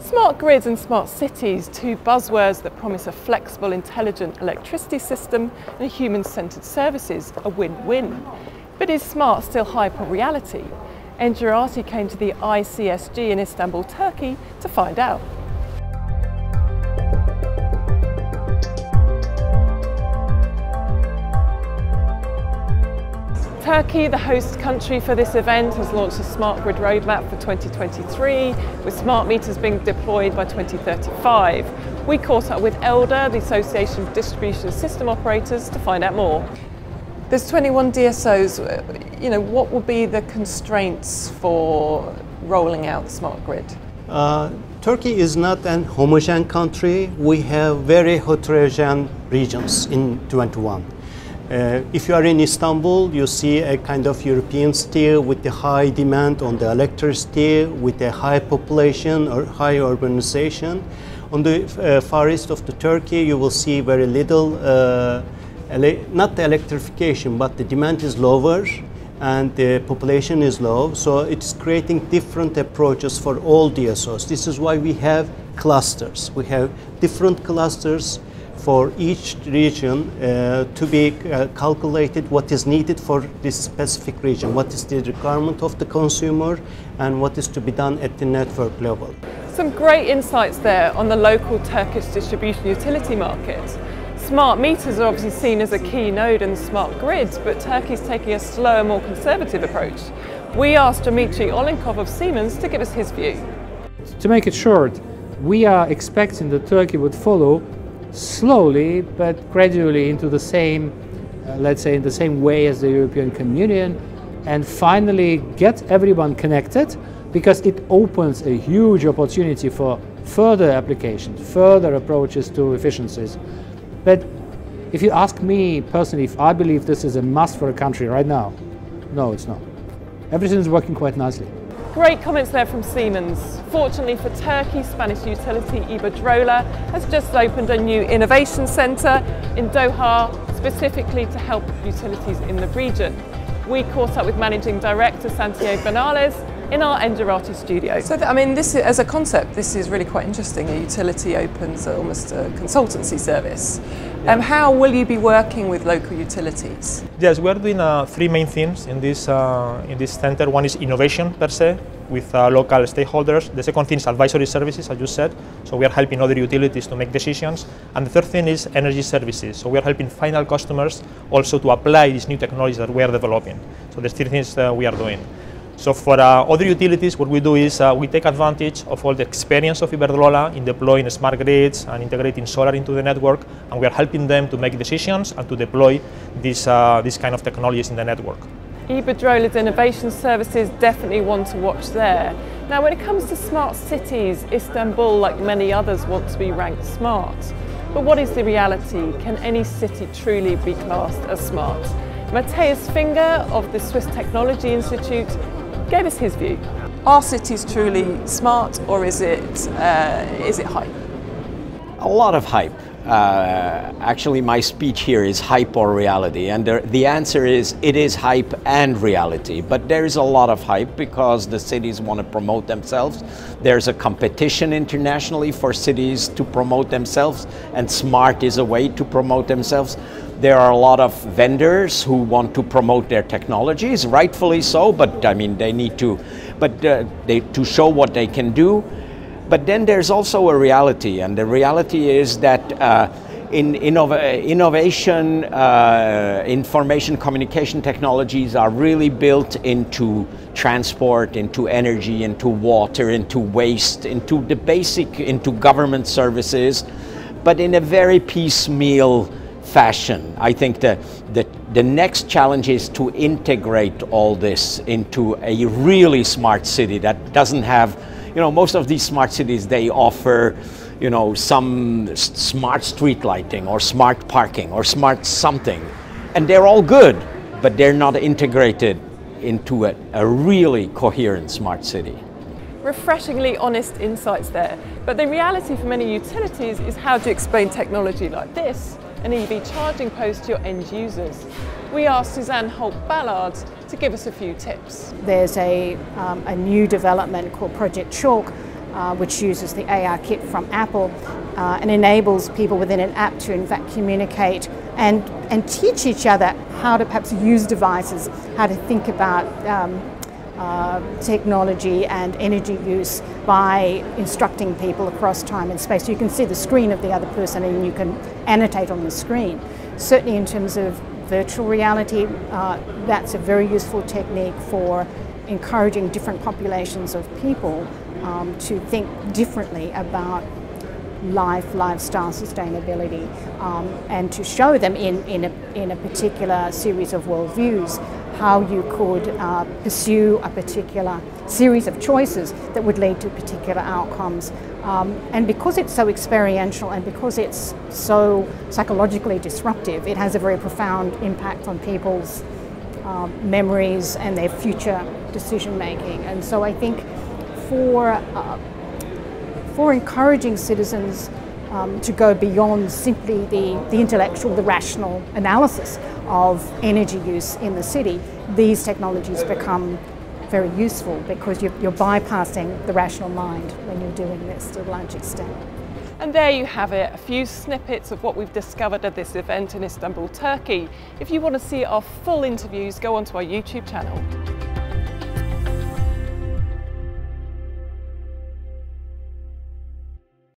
Smart grids and smart cities, two buzzwords that promise a flexible, intelligent electricity system and human-centred services, a win-win. But is smart still hype or reality? Engerati came to the ICSG in Istanbul, Turkey to find out. Turkey, the host country for this event, has launched a smart grid roadmap for 2023, with smart meters being deployed by 2035. We caught up with ELDA, the Association of Distribution System Operators, to find out more. There's 21 DSOs. What will be the constraints for rolling out the smart grid? Turkey is not an homogeneous country. We have very heterogeneous regions in 21. If you are in Istanbul, you see a kind of European style with the high demand on the electricity, with a high population or high urbanization. On the far east of the Turkey, you will see very little, not the electrification, but the demand is lower and the population is low. So it's creating different approaches for all DSOs. This is why we have clusters. We have different clusters for each region to be calculated what is needed for this specific region, what is the requirement of the consumer and what is to be done at the network level. Some great insights there on the local Turkish distribution utility market. Smart meters are obviously seen as a key node in the smart grids, but Turkey's taking a slower, more conservative approach. We asked Dmitry Olenkov of Siemens to give us his view. To make it short, we are expecting that Turkey would follow slowly but gradually into the same, let's say in the same way as the European Union, and finally get everyone connected, because it opens a huge opportunity for further applications, further approaches to efficiencies. But if you ask me personally if I believe this is a must for a country right now, no, it's not. Everything is working quite nicely. Great comments there from Siemens. Fortunately for Turkey, Spanish utility Iberdrola has just opened a new innovation centre in Doha, specifically to help utilities in the region. We caught up with Managing Director Santiago Bernales in our Engerati studio. So, this is, as a concept, this is really quite interesting. A utility opens almost a consultancy service. How will you be working with local utilities? Yes, we are doing three main themes in this center. One is innovation per se, with local stakeholders. The second thing is advisory services, as you said. So we are helping other utilities to make decisions. And the third thing is energy services. So we are helping final customers also to apply these new technologies that we are developing. So there's three things we are doing. So for other utilities, what we do is we take advantage of all the experience of Iberdrola in deploying smart grids and integrating solar into the network, and we are helping them to make decisions and to deploy these kind of technologies in the network. Iberdrola's innovation services definitely one to watch there. Now, when it comes to smart cities, Istanbul, like many others, wants to be ranked smart. But what is the reality? Can any city truly be classed as smart? Matthias Finger of the Swiss Technology Institute gave us his view. Are cities truly smart, or is it hype? A lot of hype. Actually, my speech here is hype or reality, and the answer is it is hype and reality. But there is a lot of hype because the cities want to promote themselves. There's a competition internationally for cities to promote themselves, and smart is a way to promote themselves. There are a lot of vendors who want to promote their technologies, rightfully so, but they need to, to show what they can do. But then there's also a reality, and the reality is that in innovation, information communication technologies are really built into transport, into energy, into water, into waste, into the basic, into government services, but in a very piecemeal fashion. I think the next challenge is to integrate all this into a really smart city that doesn't have, most of these smart cities, they offer, some smart street lighting or smart parking or smart something. And they're all good, but they're not integrated into a really coherent smart city. Refreshingly honest insights there. But the reality for many utilities is how to explain technology like this, an EV charging post, to your end users. We asked Suzanne Holt-Ballard to give us a few tips. There's a new development called Project Chalk, which uses the AR kit from Apple and enables people within an app to in fact communicate and teach each other how to perhaps use devices, how to think about technology and energy use by instructing people across time and space. You can see the screen of the other person and you can annotate on the screen. Certainly in terms of virtual reality, that's a very useful technique for encouraging different populations of people to think differently about life, lifestyle, sustainability, and to show them in a particular series of worldviews how you could pursue a particular series of choices that would lead to particular outcomes. And because it's so experiential and because it's so psychologically disruptive, it has a very profound impact on people's memories and their future decision making. And so I think for encouraging citizens to go beyond simply the intellectual, the rational analysis of energy use in the city, these technologies become very useful because you're bypassing the rational mind when you're doing this to a large extent. And there you have it, a few snippets of what we've discovered at this event in Istanbul, Turkey. If you want to see our full interviews, go onto our YouTube channel.